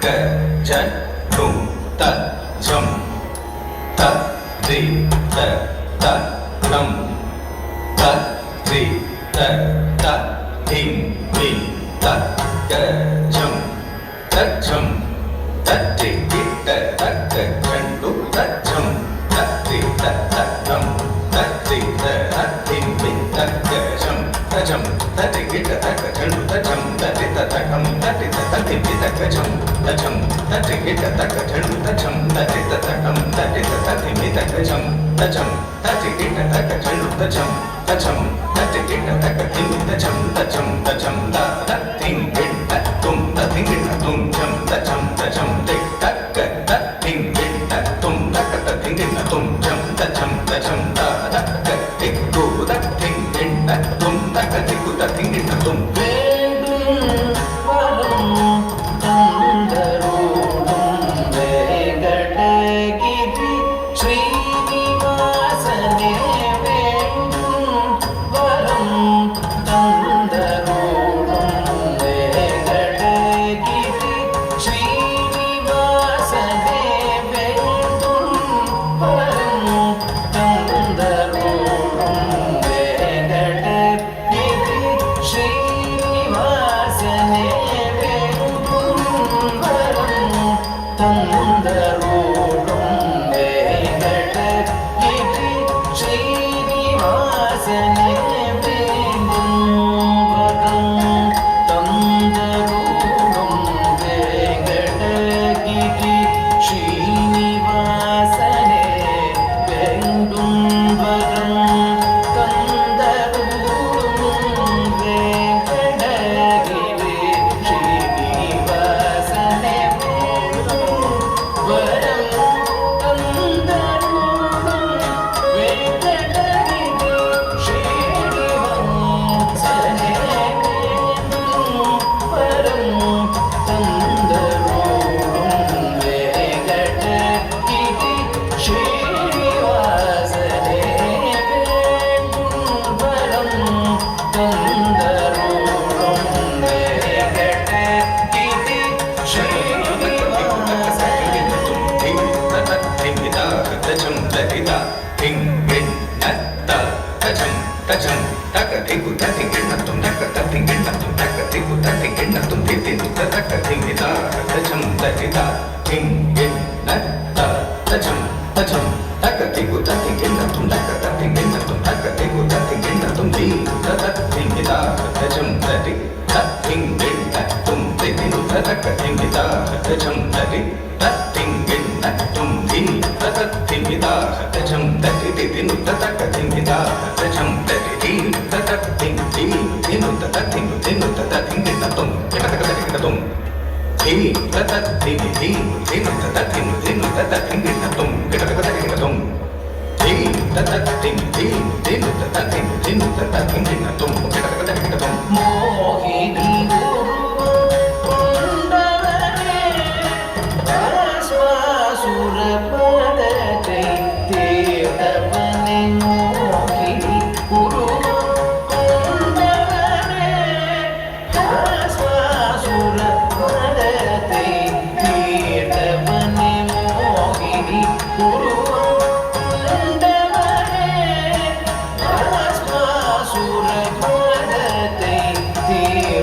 க ஜ to the ஜம் த ரி த த ரம் த ரி த த திம் வி த க ஜம் த ஜம் த ரி தி த த க ஜன் டு த ஜம் த ரி த த ரம் த ரி த த திம் வி த க ஜம் த ஜம் த ரி தி த த க ஜன் டு த ஜம் த ரி த த ரம் த ரி த த திம் வி த க ஜம் த ஜம் த ரி தி த த க ஜன் டு த ஜம் த ரி த த ரம் த ரி த த திம் வி த க ஜம் த ஜம் த ரி தி த த க ஜன் டு த ஜம் த ஜம் த ரி தி த த க திம் வி த ஜம் த ஜம் த ஜம் த த திம் வி த தும் த திம் வி த தும் ஜம் த ஜம் த ஜம் தி த க த திம் வி த தும் த க த திம் வி த தும் ஜம் த ஜம் த ஜம் த த க தி கு த திம் வி த தும் த க தி கு த திம் வி த தும்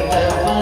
Thank you.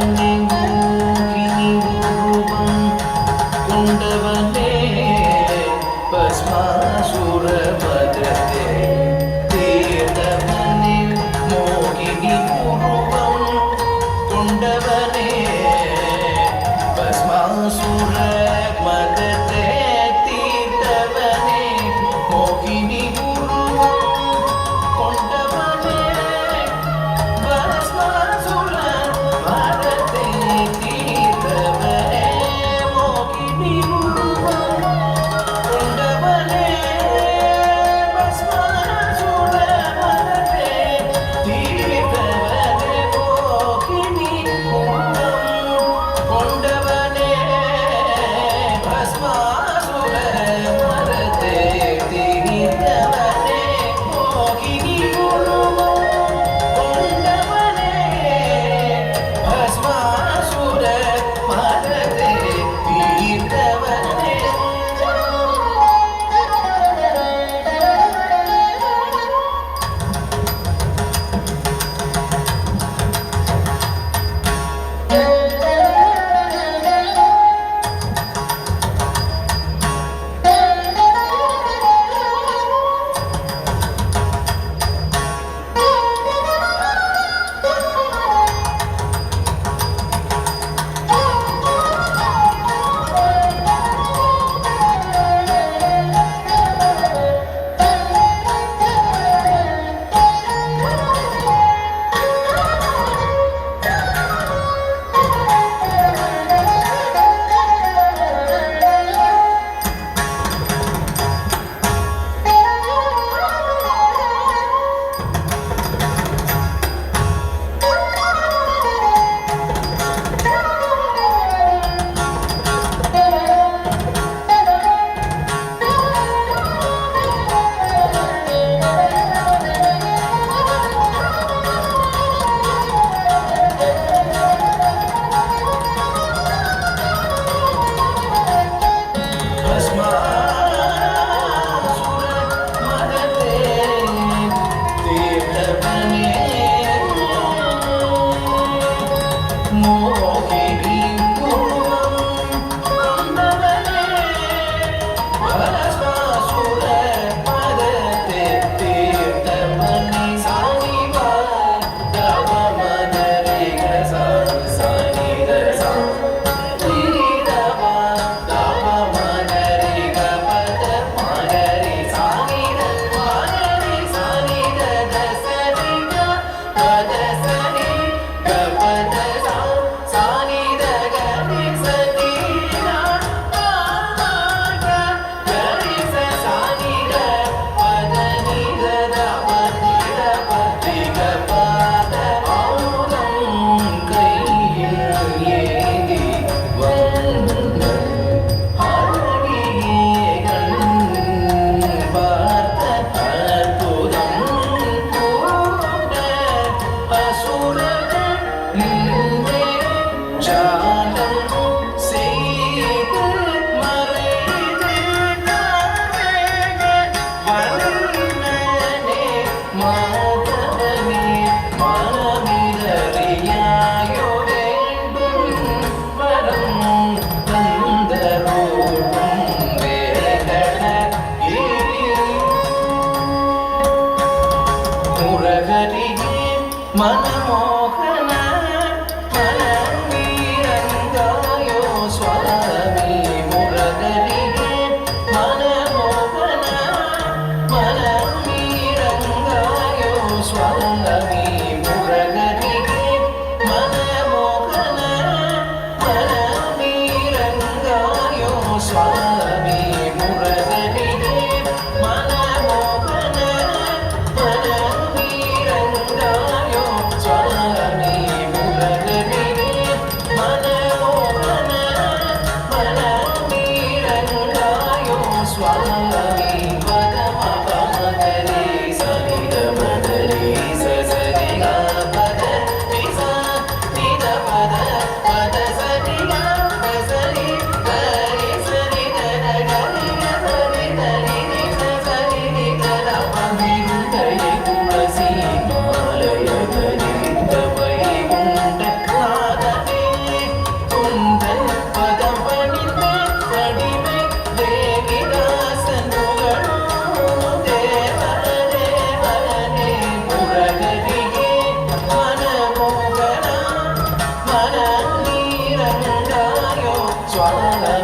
ज्वाला